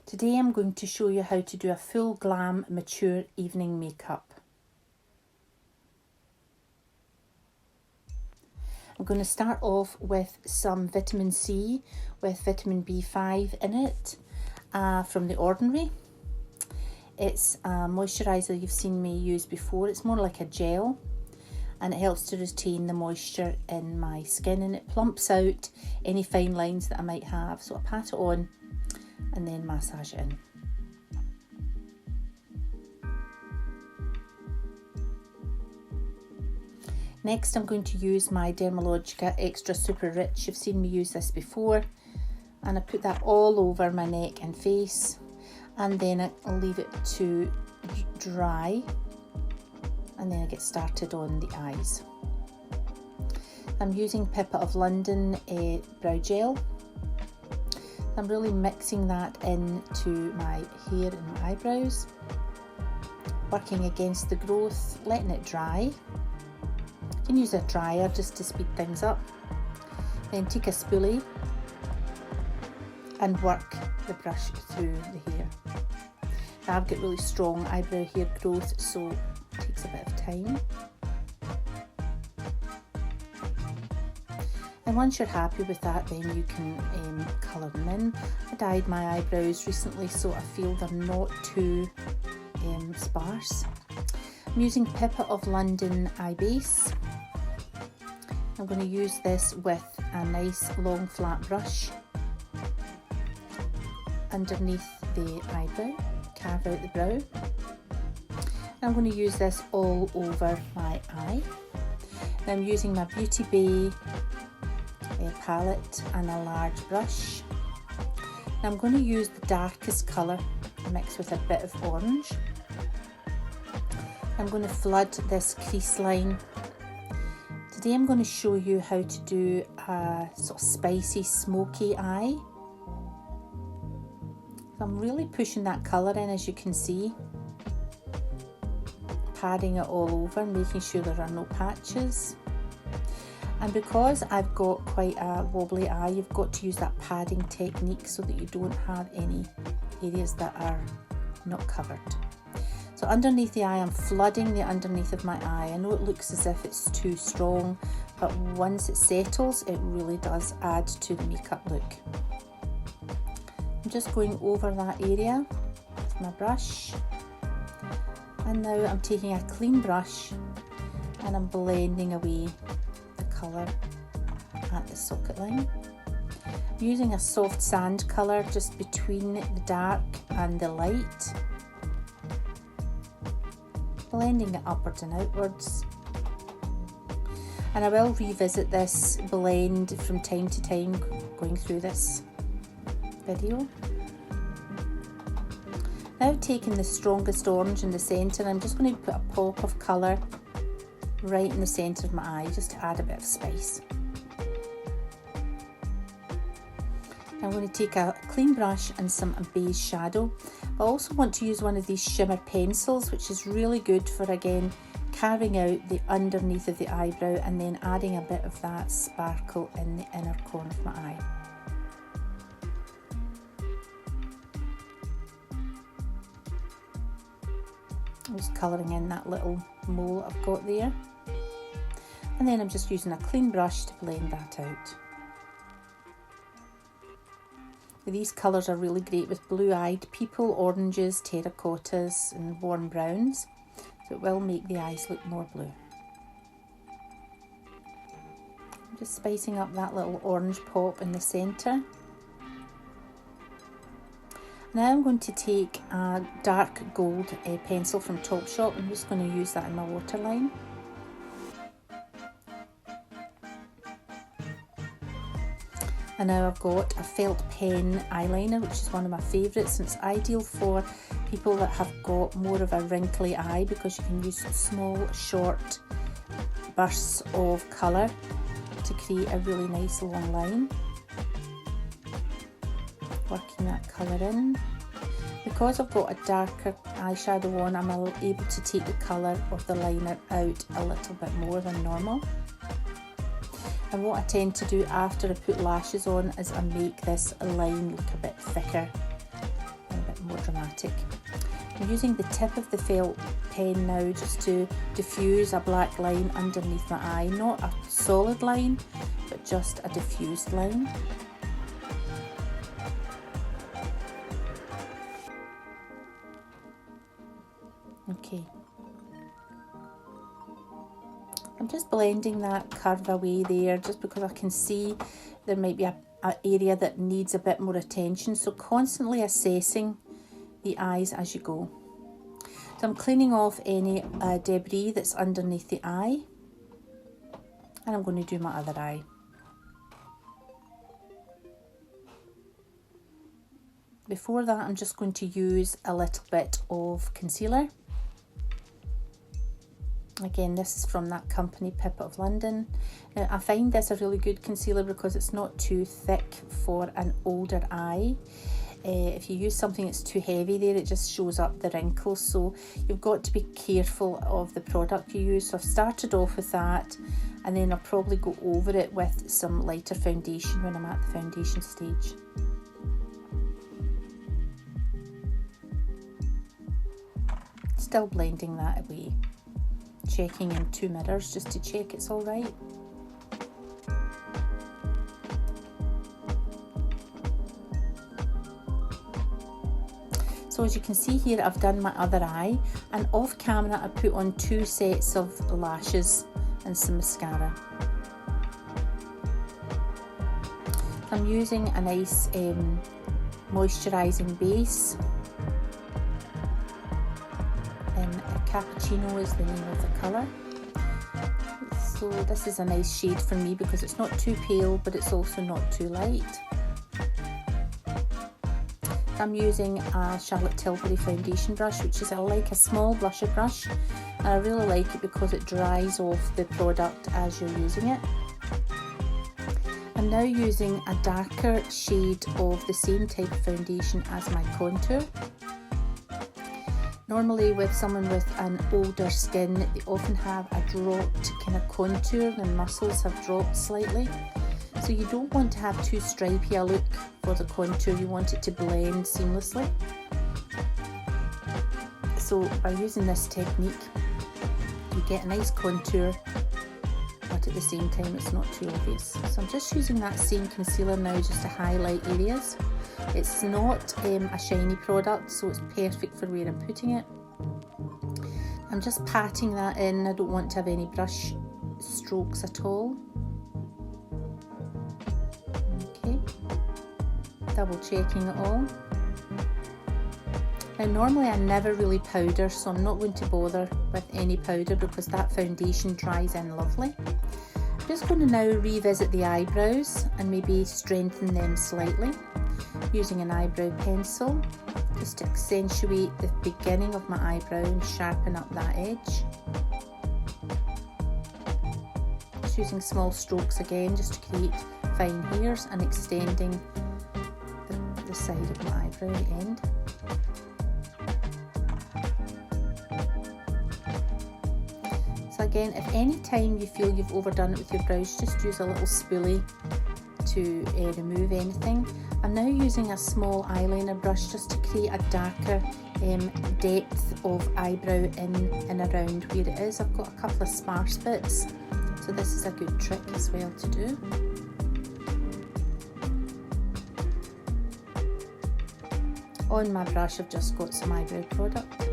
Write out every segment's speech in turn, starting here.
Today I'm going to show you how to do a full glam mature evening makeup. I'm going to start off with some vitamin C with vitamin B5 in it from The Ordinary. It's a moisturiser you've seen me use before. It's more like a gel and it helps to retain the moisture in my skin and it plumps out any fine lines that I might have. So I pat it on and then massage it in. Next I'm going to use my Dermalogica Extra Super Rich. You've seen me use this before, and I put that all over my neck and face, and then I'll leave it to dry, and then I get started on the eyes. I'm using Pippa of London brow gel. I'm really mixing that into my hair and my eyebrows, working against the growth, letting it dry. You can use a dryer just to speed things up. Then take a spoolie and work the brush through the hair. Now I've got really strong eyebrow hair growth, so it takes a bit of time. And once you're happy with that, then you can colour them in. I dyed my eyebrows recently, so I feel they're not too sparse. I'm using Pippa of London Eye Base. I'm going to use this with a nice long flat brush underneath the eyebrow, carve out the brow. I'm going to use this all over my eye. And I'm using my Beauty Bay palette and a large brush. And I'm going to use the darkest colour mixed with a bit of orange. I'm going to flood this crease line. Today I'm going to show you how to do a sort of spicy smoky eye. So I'm really pushing that colour in, as you can see, padding it all over, making sure there are no patches. And because I've got quite a wobbly eye, you've got to use that padding technique so that you don't have any areas that are not covered. So underneath the eye, I'm flooding the underneath of my eye. I know it looks as if it's too strong, but once it settles, it really does add to the makeup look. I'm just going over that area with my brush. And now I'm taking a clean brush and I'm blending away colour at the socket line. I'm using a soft sand colour just between the dark and the light, blending it upwards and outwards. And I will revisit this blend from time to time going through this video. Now taking the strongest orange in the centre, I'm just going to put a pop of colour right in the centre of my eye, just to add a bit of spice. I'm going to take a clean brush and some beige shadow. I also want to use one of these shimmer pencils, which is really good for, again, carving out the underneath of the eyebrow and then adding a bit of that sparkle in the inner corner of my eye. I'm just colouring in that little mole I've got there. And then I'm just using a clean brush to blend that out. These colours are really great with blue-eyed people, oranges, terracottas and warm browns. So it will make the eyes look more blue. I'm just spicing up that little orange pop in the centre. Now I'm going to take a dark gold pencil from Topshop. I'm just going to use that in my waterline. And now I've got a felt pen eyeliner, which is one of my favourites, and it's ideal for people that have got more of a wrinkly eye because you can use small, short bursts of colour to create a really nice long line. Working that colour in. Because I've got a darker eyeshadow on, I'm able to take the colour of the liner out a little bit more than normal. And what I tend to do after I put lashes on is I make this line look a bit thicker and dramatic. I'm using the tip of the felt pen now just to diffuse a black line underneath my eye. Not a solid line, but just a diffused line. Okay. I'm just blending that curve away there just because I can see there might be an area that needs a bit more attention. So constantly assessing the eyes as you go. So I'm cleaning off any debris that's underneath the eye. And I'm going to do my other eye. Before that, I'm just going to use a little bit of concealer. Again, this is from that company, Pip of London. Now, I find this a really good concealer because it's not too thick for an older eye. If you use something that's too heavy there, it just shows up the wrinkles. So you've got to be careful of the product you use. So I've started off with that, and then I'll probably go over it with some lighter foundation when I'm at the foundation stage. Still blending that away. Checking in 2 mirrors just to check it's all right. So as you can see here, I've done my other eye, and off camera I put on 2 sets of lashes and some mascara. I'm using a nice moisturising base. Cappuccino is the name of the colour. So this is a nice shade for me because it's not too pale, but it's also not too light. I'm using a Charlotte Tilbury foundation brush, which is like a small blusher brush, and I really like it because it dries off the product as you're using it. I'm now using a darker shade of the same type of foundation as my contour. Normally with someone with an older skin, they often have a dropped kind of contour, their muscles have dropped slightly. So you don't want to have too stripy a look for the contour, you want it to blend seamlessly. So by using this technique, you get a nice contour, but at the same time it's not too obvious. So I'm just using that same concealer now just to highlight areas. It's not a shiny product, so it's perfect for where I'm putting it. I'm just patting that in, I don't want to have any brush strokes at all. Okay, double checking it all. Now normally I never really powder, so I'm not going to bother with any powder because that foundation dries in lovely. I'm just going to now revisit the eyebrows and maybe strengthen them slightly using an eyebrow pencil just to accentuate the beginning of my eyebrow and sharpen up that edge. Just using small strokes again just to create fine hairs and extending the side of my eyebrow at the end. So again, if any time you feel you've overdone it with your brows, just use a little spoolie to remove anything. I'm now using a small eyeliner brush just to create a darker depth of eyebrow in and around where it is. I've got a couple of sparse bits, so this is a good trick as well to do. On my brush I've just got some eyebrow product.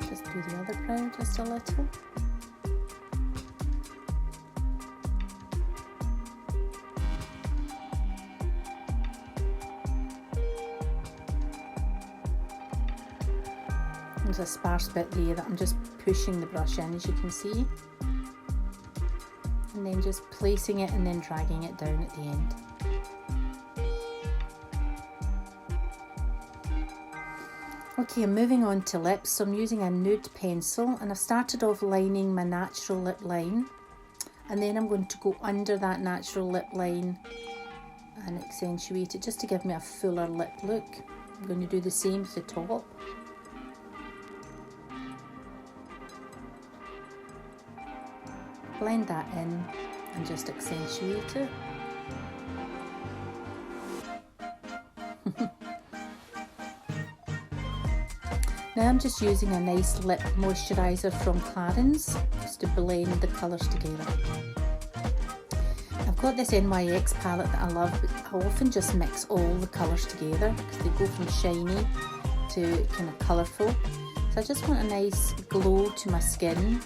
Just do the other brow just a little. There's a sparse bit there that I'm just pushing the brush in, as you can see, and then just placing it and then dragging it down at the end. Okay, I'm moving on to lips, so I'm using a nude pencil, and I've started off lining my natural lip line, and then I'm going to go under that natural lip line and accentuate it just to give me a fuller lip look. I'm going to do the same with the top. Blend that in and just accentuate it. Now I'm just using a nice lip moisturiser from Clarins just to blend the colours together. I've got this NYX palette that I love, but I often just mix all the colours together because they go from shiny to kind of colourful. So I just want a nice glow to my skin,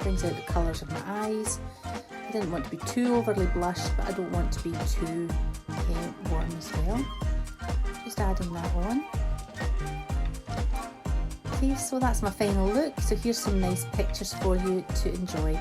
brings out the colours of my eyes. I didn't want to be too overly blushed, but I don't want to be too warm as well. Just adding that on. Okay, so that's my final look. So here's some nice pictures for you to enjoy.